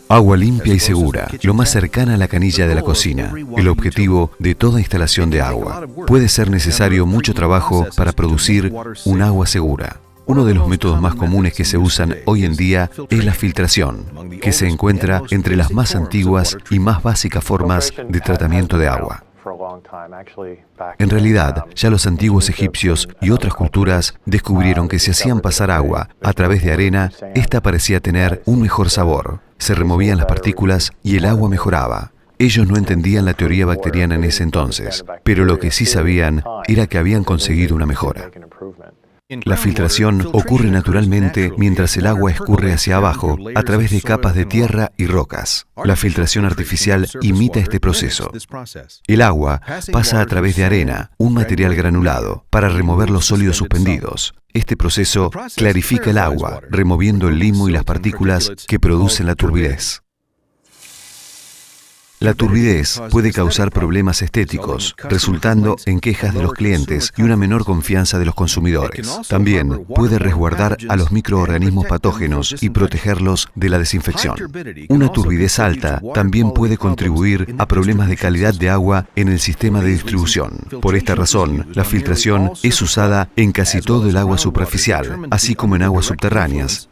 Agua limpia y segura, lo más cercana a la canilla de la cocina, el objetivo de toda instalación de agua. Puede ser necesario mucho trabajo para producir un agua segura. Uno de los métodos más comunes que se usan hoy en día es la filtración, que se encuentra entre las más antiguas y más básicas formas de tratamiento de agua. En realidad, ya los antiguos egipcios y otras culturas descubrieron que si hacían pasar agua a través de arena, esta parecía tener un mejor sabor. Se removían las partículas y el agua mejoraba. Ellos no entendían la teoría bacteriana en ese entonces, pero lo que sí sabían era que habían conseguido una mejora. La filtración ocurre naturalmente mientras el agua escurre hacia abajo a través de capas de tierra y rocas. La filtración artificial imita este proceso. El agua pasa a través de arena, un material granulado, para remover los sólidos suspendidos. Este proceso clarifica el agua, removiendo el limo y las partículas que producen la turbidez. La turbidez puede causar problemas estéticos, resultando en quejas de los clientes y una menor confianza de los consumidores. También puede resguardar a los microorganismos patógenos y protegerlos de la desinfección. Una turbidez alta también puede contribuir a problemas de calidad de agua en el sistema de distribución. Por esta razón, la filtración es usada en casi todo el agua superficial, así como en aguas subterráneas.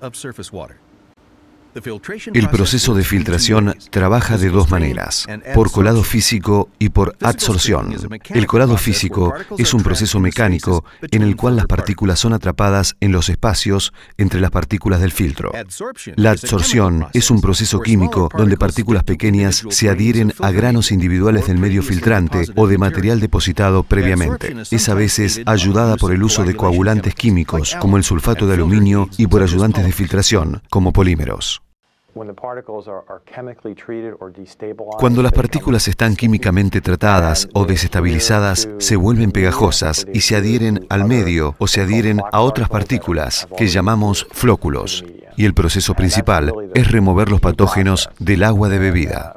El proceso de filtración trabaja de dos maneras, por colado físico y por adsorción. El colado físico es un proceso mecánico en el cual las partículas son atrapadas en los espacios entre las partículas del filtro. La adsorción es un proceso químico donde partículas pequeñas se adhieren a granos individuales del medio filtrante o de material depositado previamente. Es a veces ayudada por el uso de coagulantes químicos como el sulfato de aluminio y por ayudantes de filtración como polímeros. Cuando las partículas están químicamente tratadas o desestabilizadas, se vuelven pegajosas y se adhieren al medio o se adhieren a otras partículas que llamamos flóculos. Y el proceso principal es remover los patógenos del agua de bebida.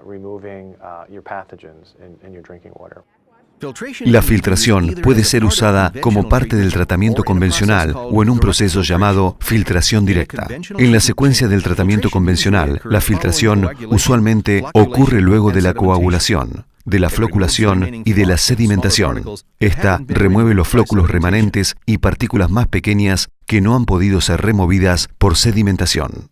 La filtración puede ser usada como parte del tratamiento convencional o en un proceso llamado filtración directa. En la secuencia del tratamiento convencional, la filtración usualmente ocurre luego de la coagulación, de la floculación y de la sedimentación. Esta remueve los flóculos remanentes y partículas más pequeñas que no han podido ser removidas por sedimentación.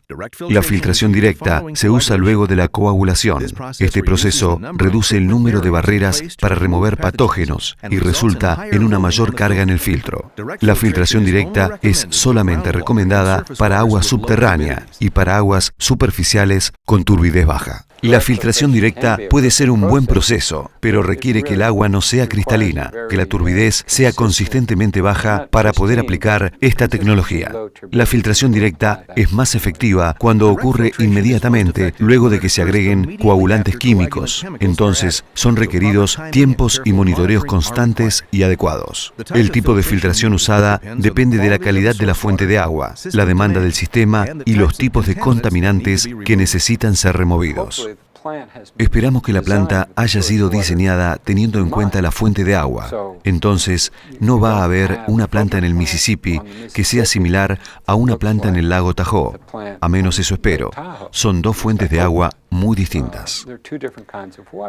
La filtración directa se usa luego de la coagulación. Este proceso reduce el número de barreras para remover patógenos y resulta en una mayor carga en el filtro. La filtración directa es solamente recomendada para agua subterránea y para aguas superficiales con turbidez baja. La filtración directa puede ser un buen proceso, pero requiere que el agua no sea cristalina, que la turbidez sea consistentemente baja para poder aplicar esta tecnología. La filtración directa es más efectiva cuando ocurre inmediatamente luego de que se agreguen coagulantes químicos. Entonces, son requeridos tiempos y monitoreos constantes y adecuados. El tipo de filtración usada depende de la calidad de la fuente de agua, la demanda del sistema y los tipos de contaminantes que necesitan ser removidos. Esperamos que la planta haya sido diseñada teniendo en cuenta la fuente de agua. Entonces, no va a haber una planta en el Mississippi que sea similar a una planta en el lago Tahoe. A menos eso espero. Son dos fuentes de agua muy distintas.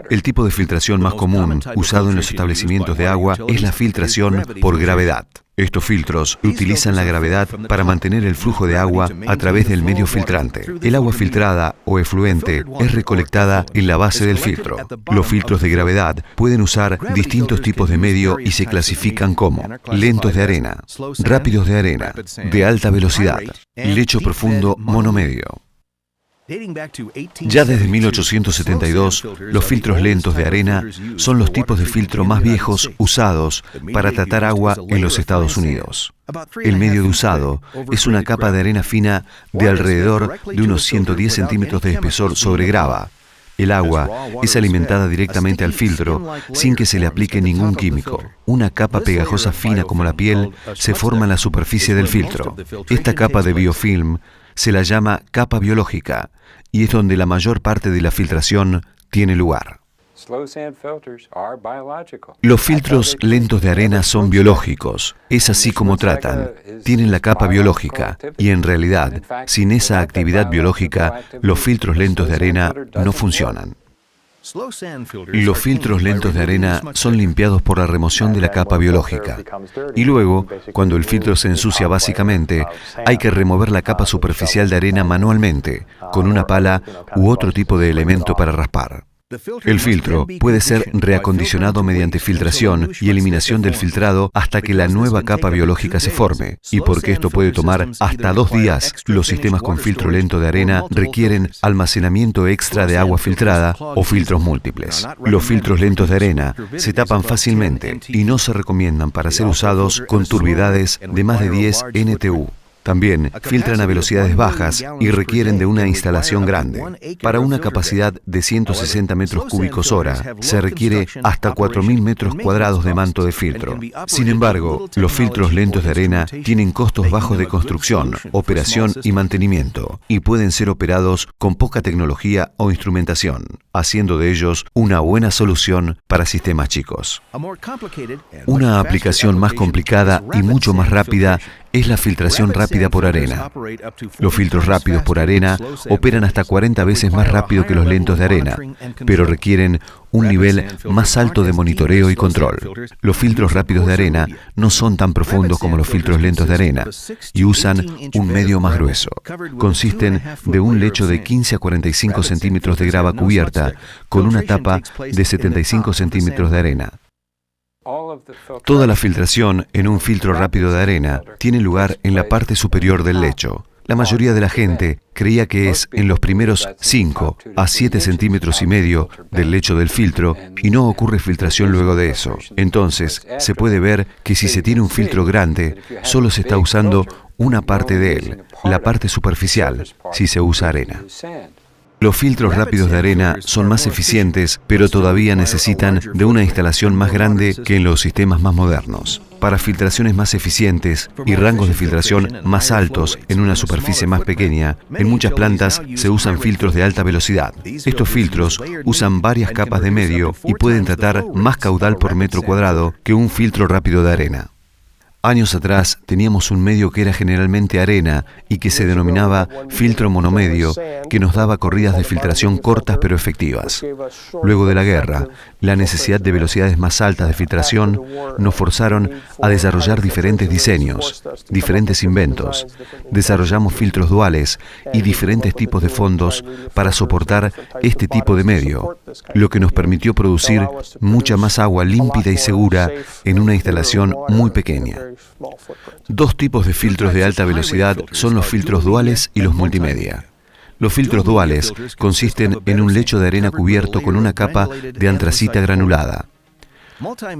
El tipo de filtración más común usado en los establecimientos de agua es la filtración por gravedad. Estos filtros utilizan la gravedad para mantener el flujo de agua a través del medio filtrante. El agua filtrada o efluente es recolectada en la base del filtro. Los filtros de gravedad pueden usar distintos tipos de medio y se clasifican como lentos de arena, rápidos de arena, de alta velocidad, lecho profundo monomedio. Ya desde 1872, los filtros lentos de arena son los tipos de filtro más viejos usados para tratar agua en los Estados Unidos. El medio de usado es una capa de arena fina de alrededor de unos 110 centímetros de espesor sobre grava. El agua es alimentada directamente al filtro sin que se le aplique ningún químico. Una capa pegajosa fina como la piel se forma en la superficie del filtro. Esta capa de biofilm se la llama capa biológica y es donde la mayor parte de la filtración tiene lugar. Los filtros lentos de arena son biológicos. Es así como tratan. Tienen la capa biológica y en realidad, sin esa actividad biológica, los filtros lentos de arena no funcionan. Los filtros lentos de arena son limpiados por la remoción de la capa biológica. Y luego, cuando el filtro se ensucia básicamente, hay que remover la capa superficial de arena manualmente, con una pala u otro tipo de elemento para raspar. El filtro puede ser reacondicionado mediante filtración y eliminación del filtrado hasta que la nueva capa biológica se forme. Y porque esto puede tomar hasta 2 días, los sistemas con filtro lento de arena requieren almacenamiento extra de agua filtrada o filtros múltiples. Los filtros lentos de arena se tapan fácilmente y no se recomiendan para ser usados con turbidades de más de 10 NTU. También filtran a velocidades bajas y requieren de una instalación grande. Para una capacidad de 160 metros cúbicos hora, se requiere hasta 4.000 metros cuadrados de manto de filtro. Sin embargo, los filtros lentos de arena tienen costos bajos de construcción, operación y mantenimiento, y pueden ser operados con poca tecnología o instrumentación, haciendo de ellos una buena solución para sistemas chicos. Una aplicación más complicada y mucho más rápida es la filtración rápida por arena. Los filtros rápidos por arena operan hasta 40 veces más rápido que los lentos de arena, pero requieren un nivel más alto de monitoreo y control. Los filtros rápidos de arena no son tan profundos como los filtros lentos de arena y usan un medio más grueso. Consisten de un lecho de 15 a 45 centímetros de grava cubierta con una tapa de 75 centímetros de arena. Toda la filtración en un filtro rápido de arena tiene lugar en la parte superior del lecho. La mayoría de la gente creía que es en los primeros 5 a 7 centímetros y medio del lecho del filtro y no ocurre filtración luego de eso. Entonces, se puede ver que si se tiene un filtro grande, solo se está usando una parte de él, la parte superficial, si se usa arena. Los filtros rápidos de arena son más eficientes, pero todavía necesitan de una instalación más grande que en los sistemas más modernos. Para filtraciones más eficientes y rangos de filtración más altos en una superficie más pequeña, en muchas plantas se usan filtros de alta velocidad. Estos filtros usan varias capas de medio y pueden tratar más caudal por metro cuadrado que un filtro rápido de arena. Años atrás teníamos un medio que era generalmente arena y que se denominaba filtro monomedio, que nos daba corridas de filtración cortas pero efectivas. Luego de la guerra, la necesidad de velocidades más altas de filtración nos forzaron a desarrollar diferentes diseños, diferentes inventos. Desarrollamos filtros duales y diferentes tipos de fondos para soportar este tipo de medio, lo que nos permitió producir mucha más agua límpida y segura en una instalación muy pequeña. 2 tipos de filtros de alta velocidad son los filtros duales y los multimedia. Los filtros duales consisten en un lecho de arena cubierto con una capa de antracita granulada.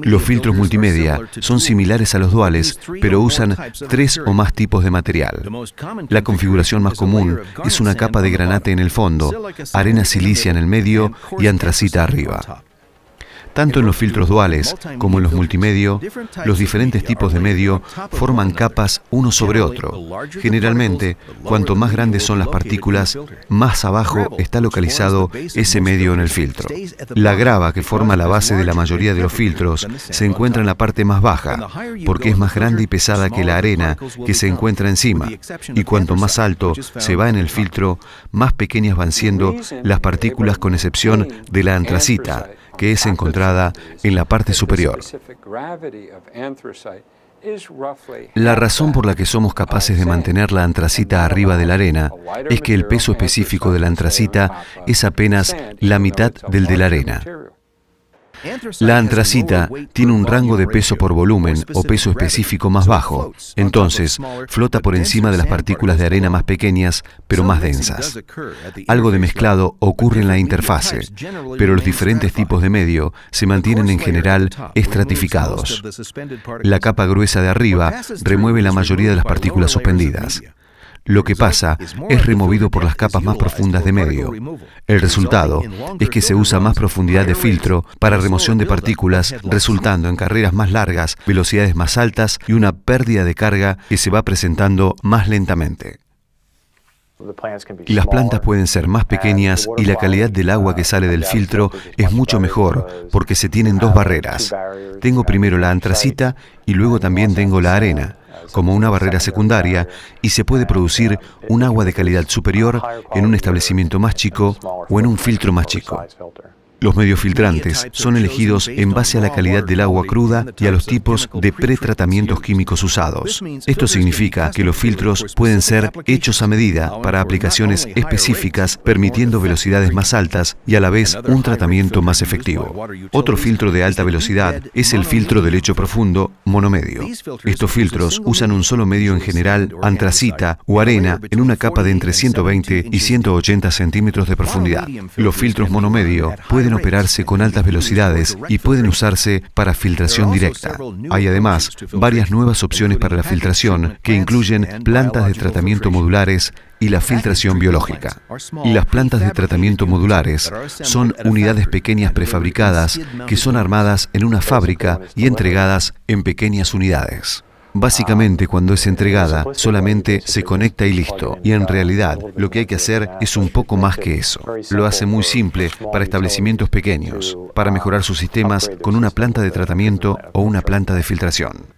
Los filtros multimedia son similares a los duales, pero usan 3 o más tipos de material. La configuración más común es una capa de granate en el fondo, arena silicia en el medio y antracita arriba. Tanto en los filtros duales como en los multimedio, los diferentes tipos de medio forman capas uno sobre otro. Generalmente, cuanto más grandes son las partículas, más abajo está localizado ese medio en el filtro. La grava que forma la base de la mayoría de los filtros se encuentra en la parte más baja, porque es más grande y pesada que la arena que se encuentra encima. Y cuanto más alto se va en el filtro, más pequeñas van siendo las partículas con excepción de la antracita, que es encontrada en la parte superior. La razón por la que somos capaces de mantener la antracita arriba de la arena es que el peso específico de la antracita es apenas la mitad del de la arena. La antracita tiene un rango de peso por volumen o peso específico más bajo, entonces flota por encima de las partículas de arena más pequeñas pero más densas. Algo de mezclado ocurre en la interfase, pero los diferentes tipos de medio se mantienen en general estratificados. La capa gruesa de arriba remueve la mayoría de las partículas suspendidas. Lo que pasa es removido por las capas más profundas de medio. El resultado es que se usa más profundidad de filtro para remoción de partículas, resultando en carreras más largas, velocidades más altas y una pérdida de carga que se va presentando más lentamente. Las plantas pueden ser más pequeñas y la calidad del agua que sale del filtro es mucho mejor porque se tienen dos barreras. Tengo primero la antracita y luego también tengo la arena, como una barrera secundaria, y se puede producir un agua de calidad superior en un establecimiento más chico o en un filtro más chico. Los mediofiltrantes son elegidos en base a la calidad del agua cruda y a los tipos de pretratamientos químicos usados. Esto significa que los filtros pueden ser hechos a medida para aplicaciones específicas, permitiendo velocidades más altas y a la vez un tratamiento más efectivo. Otro filtro de alta velocidad es el filtro de lecho profundo monomedio. Estos filtros usan un solo medio, en general antracita o arena, en una capa de entre 120 y 180 centímetros de profundidad. Los filtros monomedio pueden operarse con altas velocidades y pueden usarse para filtración directa. Hay además varias nuevas opciones para la filtración que incluyen plantas de tratamiento modulares y la filtración biológica. Las plantas de tratamiento modulares son unidades pequeñas prefabricadas que son armadas en una fábrica y entregadas en pequeñas unidades. Básicamente, cuando es entregada, solamente se conecta y listo. Y en realidad, lo que hay que hacer es un poco más que eso. Lo hace muy simple para establecimientos pequeños, para mejorar sus sistemas con una planta de tratamiento o una planta de filtración.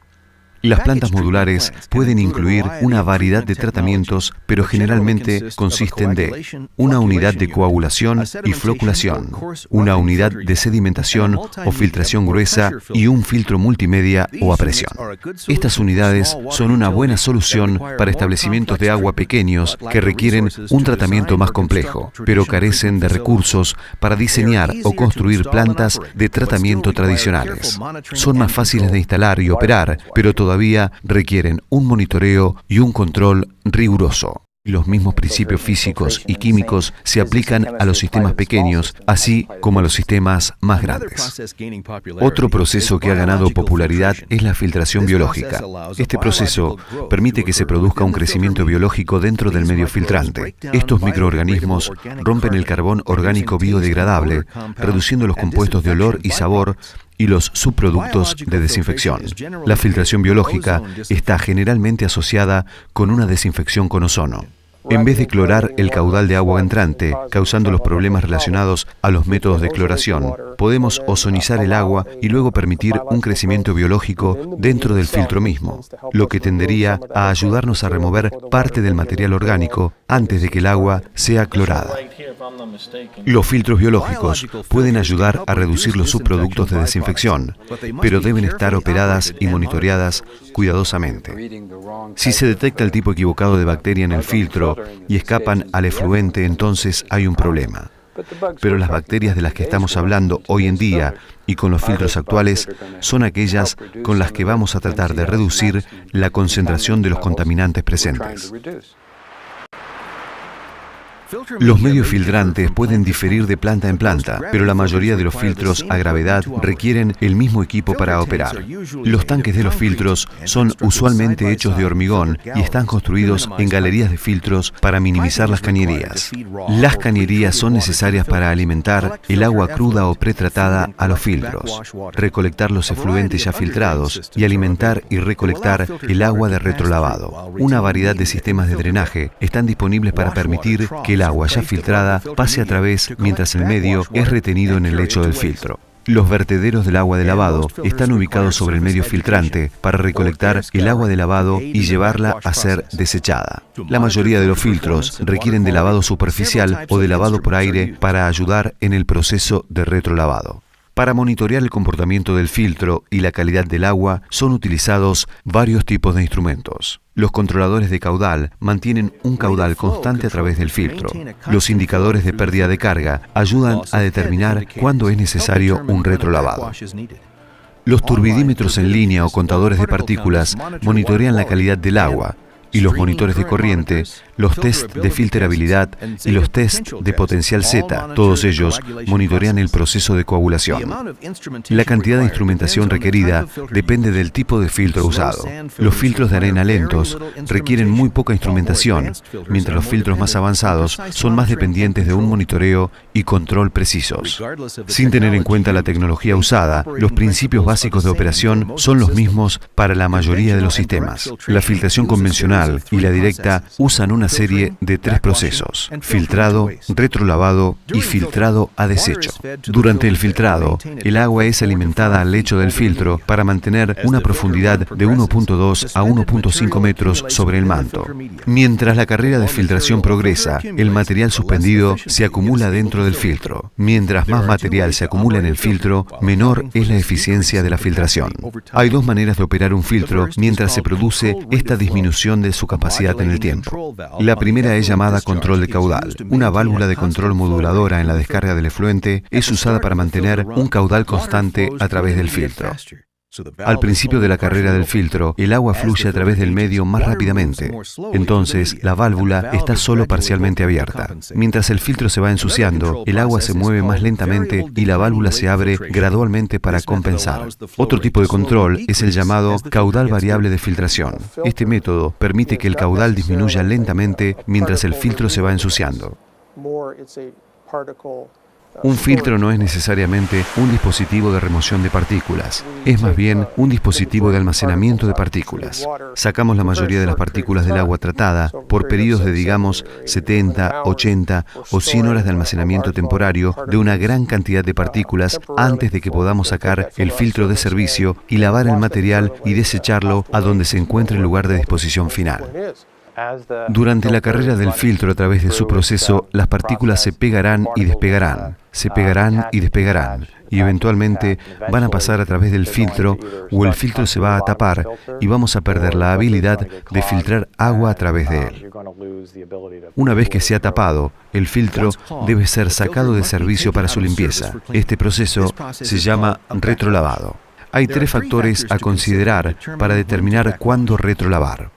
Las plantas modulares pueden incluir una variedad de tratamientos, pero generalmente consisten de una unidad de coagulación y floculación, una unidad de sedimentación o filtración gruesa y un filtro multimedia o a presión. Estas unidades son una buena solución para establecimientos de agua pequeños que requieren un tratamiento más complejo, pero carecen de recursos para diseñar o construir plantas de tratamiento tradicionales. Son más fáciles de instalar y operar, pero todavía requieren un monitoreo y un control riguroso. Los mismos principios físicos y químicos se aplican a los sistemas pequeños, así como a los sistemas más grandes. Otro proceso que ha ganado popularidad es la filtración biológica. Este proceso permite que se produzca un crecimiento biológico dentro del medio filtrante. Estos microorganismos rompen el carbón orgánico biodegradable, reduciendo los compuestos de olor y sabor y los subproductos de desinfección. La filtración biológica está generalmente asociada con una desinfección con ozono. En vez de clorar el caudal de agua entrante, causando los problemas relacionados a los métodos de cloración, podemos ozonizar el agua y luego permitir un crecimiento biológico dentro del filtro mismo, lo que tendería a ayudarnos a remover parte del material orgánico antes de que el agua sea clorada. Los filtros biológicos pueden ayudar a reducir los subproductos de desinfección, pero deben estar operadas y monitoreadas cuidadosamente. Si se detecta el tipo equivocado de bacteria en el filtro y escapan al efluente, entonces hay un problema. Pero las bacterias de las que estamos hablando hoy en día y con los filtros actuales son aquellas con las que vamos a tratar de reducir la concentración de los contaminantes presentes. Los mediofiltrantes pueden diferir de planta en planta, pero la mayoría de los filtros a gravedad requieren el mismo equipo para operar. Los tanques de los filtros son usualmente hechos de hormigón y están construidos en galerías de filtros para minimizar las cañerías. Las cañerías son necesarias para alimentar el agua cruda o pretratada a los filtros, recolectar los efluentes ya filtrados y alimentar y recolectar el agua de retrolavado. Una variedad de sistemas de drenaje están disponibles para permitir que el agua ya filtrada pase a través mientras el medio es retenido en el lecho del filtro. Los vertederos del agua de lavado están ubicados sobre el medio filtrante para recolectar el agua de lavado y llevarla a ser desechada. La mayoría de los filtros requieren de lavado superficial o de lavado por aire para ayudar en el proceso de retrolavado. Para monitorear el comportamiento del filtro y la calidad del agua son utilizados varios tipos de instrumentos. Los controladores de caudal mantienen un caudal constante a través del filtro. Los indicadores de pérdida de carga ayudan a determinar cuándo es necesario un retrolavado. Los turbidímetros en línea o contadores de partículas monitorean la calidad del agua, y los monitores de corriente, los test de filtrabilidad y los test de potencial Z, todos ellos monitorean el proceso de coagulación. La cantidad de instrumentación requerida depende del tipo de filtro usado. Los filtros de arena lentos requieren muy poca instrumentación, mientras los filtros más avanzados son más dependientes de un monitoreo y control precisos. Sin tener en cuenta la tecnología usada, los principios básicos de operación son los mismos para la mayoría de los sistemas. La filtración convencional y la directa usan una una serie de 3 procesos: filtrado, retrolavado y filtrado a desecho. Durante el filtrado, el agua es alimentada al lecho del filtro para mantener una profundidad de 1.2 a 1.5 metros sobre el manto. Mientras la carrera de filtración progresa, el material suspendido se acumula dentro del filtro. Mientras más material se acumula en el filtro, menor es la eficiencia de la filtración. Hay 2 maneras de operar un filtro mientras se produce esta disminución de su capacidad en el tiempo. La primera es llamada control de caudal. Una válvula de control moduladora en la descarga del efluente es usada para mantener un caudal constante a través del filtro. Al principio de la carrera del filtro, el agua fluye a través del medio más rápidamente. Entonces, la válvula está solo parcialmente abierta. Mientras el filtro se va ensuciando, el agua se mueve más lentamente y la válvula se abre gradualmente para compensar. Otro tipo de control es el llamado caudal variable de filtración. Este método permite que el caudal disminuya lentamente mientras el filtro se va ensuciando. Un filtro no es necesariamente un dispositivo de remoción de partículas, es más bien un dispositivo de almacenamiento de partículas. Sacamos la mayoría de las partículas del agua tratada por periodos de, digamos, 70, 80 o 100 horas de almacenamiento temporario de una gran cantidad de partículas antes de que podamos sacar el filtro de servicio y lavar el material y desecharlo a donde se encuentre el lugar de disposición final. Durante la carrera del filtro a través de su proceso, las partículas se pegarán y despegarán, se pegarán y despegarán, y eventualmente van a pasar a través del filtro o el filtro se va a tapar y vamos a perder la habilidad de filtrar agua a través de él. Una vez que se ha tapado, el filtro debe ser sacado de servicio para su limpieza. Este proceso se llama retrolavado. Hay 3 factores a considerar para determinar cuándo retrolavar.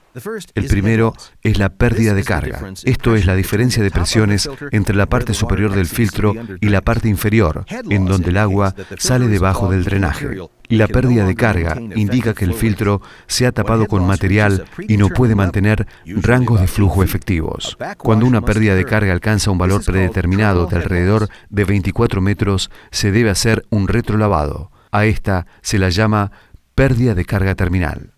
El primero es la pérdida de carga. Esto es la diferencia de presiones entre la parte superior del filtro y la parte inferior, en donde el agua sale debajo del drenaje. La pérdida de carga indica que el filtro se ha tapado con material y no puede mantener rangos de flujo efectivos. Cuando una pérdida de carga alcanza un valor predeterminado de alrededor de 24 metros, se debe hacer un retrolavado. A esta se la llama pérdida de carga terminal.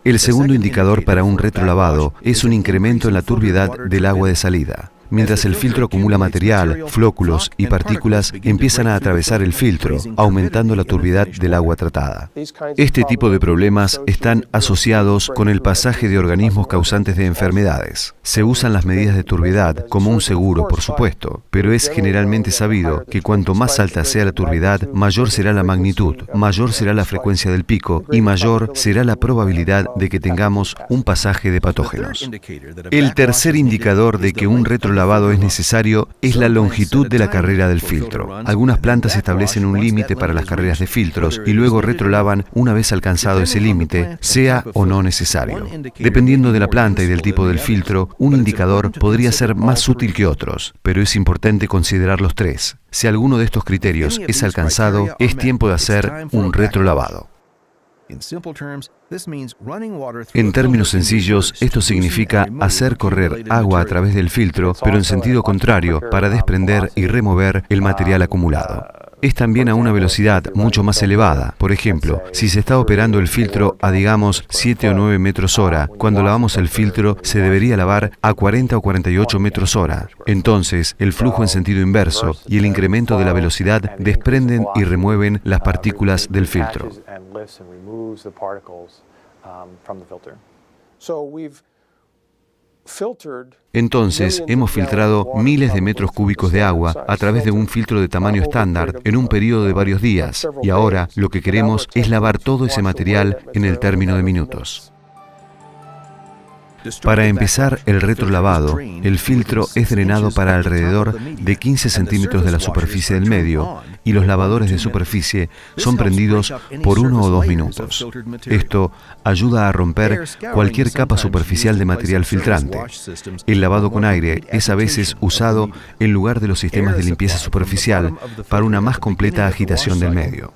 El segundo indicador para un retrolavado es un incremento en la turbiedad del agua de salida. Mientras el filtro acumula material, flóculos y partículas empiezan a atravesar el filtro, aumentando la turbiedad del agua tratada. Este tipo de problemas están asociados con el pasaje de organismos causantes de enfermedades. Se usan las medidas de turbiedad como un seguro, por supuesto, pero es generalmente sabido que cuanto más alta sea la turbiedad, mayor será la magnitud, mayor será la frecuencia del pico y mayor será la probabilidad de que tengamos un pasaje de patógenos. El tercer indicador de que un retrolavado es necesario es la longitud de la carrera del filtro. Algunas plantas establecen un límite para las carreras de filtros y luego retrolavan una vez alcanzado ese límite, sea o no necesario. Dependiendo de la planta y del tipo del filtro, un indicador podría ser más útil que otros, pero es importante considerar los 3. Si alguno de estos criterios es alcanzado, es tiempo de hacer un retrolavado. En términos sencillos, esto significa hacer correr agua a través del filtro, pero en sentido contrario, para desprender y remover el material acumulado. Es también a una velocidad mucho más elevada. Por ejemplo, si se está operando el filtro a, digamos, 7 o 9 metros hora, cuando lavamos el filtro se debería lavar a 40 o 48 metros hora. Entonces, el flujo en sentido inverso y el incremento de la velocidad desprenden y remueven las partículas del filtro. Entonces, hemos filtrado miles de metros cúbicos de agua a través de un filtro de tamaño estándar en un periodo de varios días, y ahora lo que queremos es lavar todo ese material en el término de minutos. Para empezar el retrolavado, el filtro es drenado para alrededor de 15 centímetros de la superficie del medio y los lavadores de superficie son prendidos por 1 o 2 minutos. Esto ayuda a romper cualquier capa superficial de material filtrante. El lavado con aire es a veces usado en lugar de los sistemas de limpieza superficial para una más completa agitación del medio.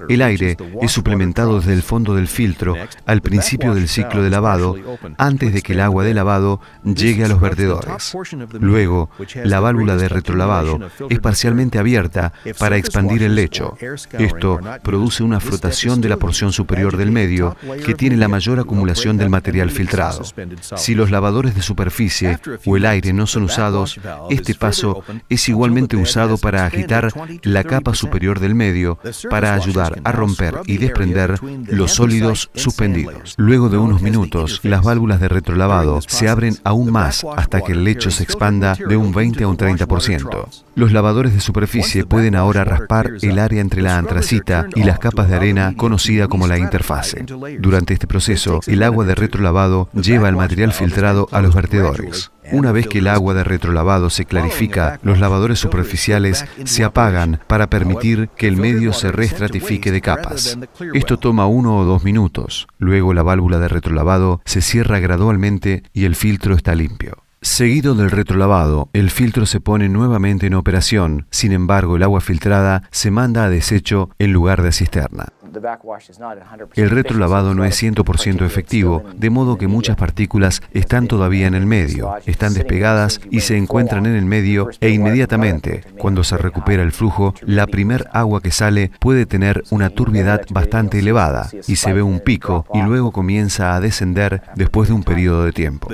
El aire es suplementado desde el fondo del filtro al principio del ciclo de lavado, antes de que el agua de lavado llegue a los vertedores. Luego, la válvula de retrolavado es parcialmente abierta fuerza para expandir el lecho. Esto produce una frotación de la porción superior del medio que tiene la mayor acumulación del material filtrado. Si los lavadores de superficie o el aire no son usados, este paso es igualmente usado para agitar la capa superior del medio para ayudar a romper y desprender los sólidos suspendidos. Luego de unos minutos, las válvulas de retrolavado se abren aún más hasta que el lecho se expanda de un 20 a un 30%. Los lavadores de superficie pueden ahora raspar el área entre la antracita y las capas de arena conocida como la interfase. Durante este proceso, el agua de retrolavado lleva el material filtrado a los vertedores. Una vez que el agua de retrolavado se clarifica, los lavadores superficiales se apagan para permitir que el medio se reestratifique de capas. Esto toma 1 o 2 minutos. Luego la válvula de retrolavado se cierra gradualmente y el filtro está limpio. Seguido del retrolavado, el filtro se pone nuevamente en operación. Sin embargo, el agua filtrada se manda a desecho en lugar de cisterna. El retrolavado no es 100% efectivo, de modo que muchas partículas están todavía en el medio, están despegadas y se encuentran en el medio e inmediatamente, cuando se recupera el flujo, la primer agua que sale puede tener una turbiedad bastante elevada y se ve un pico y luego comienza a descender después de un periodo de tiempo.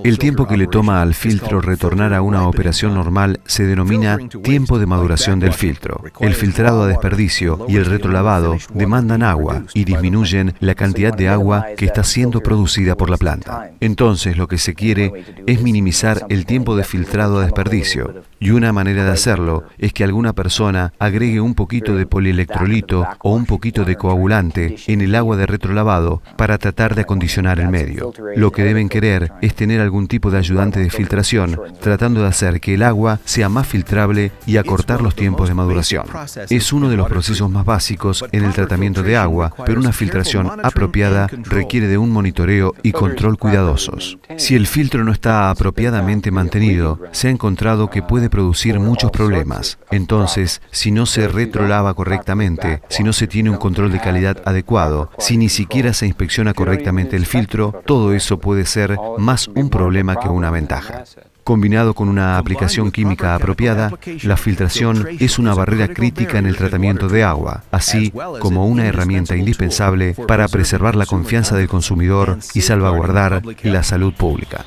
El tiempo que le toma al filtro retornar a una operación normal se denomina tiempo de maduración del filtro. El filtrado a desperdicio y el retrolavado demandan agua y disminuyen la cantidad de agua que está siendo producida por la planta. Entonces, lo que se quiere es minimizar el tiempo de filtrado a desperdicio. Y una manera de hacerlo es que alguna persona agregue un poquito de polielectrolito o un poquito de coagulante en el agua de retrolavado para tratar de acondicionar el medio. Lo que deben querer es tener algún tipo de ayudante de filtración, tratando de hacer que el agua sea más filtrable y acortar los tiempos de maduración. Es uno de los procesos más básicos en el tratamiento de agua, pero una filtración apropiada requiere de un monitoreo y control cuidadosos. Si el filtro no está apropiadamente mantenido, se ha encontrado que puede producir muchos problemas. Entonces, si no se retrolava correctamente, si no se tiene un control de calidad adecuado, si ni siquiera se inspecciona correctamente el filtro, todo eso puede ser más un problema que una ventaja. Combinado con una aplicación química apropiada, la filtración es una barrera crítica en el tratamiento de agua, así como una herramienta indispensable para preservar la confianza del consumidor y salvaguardar la salud pública.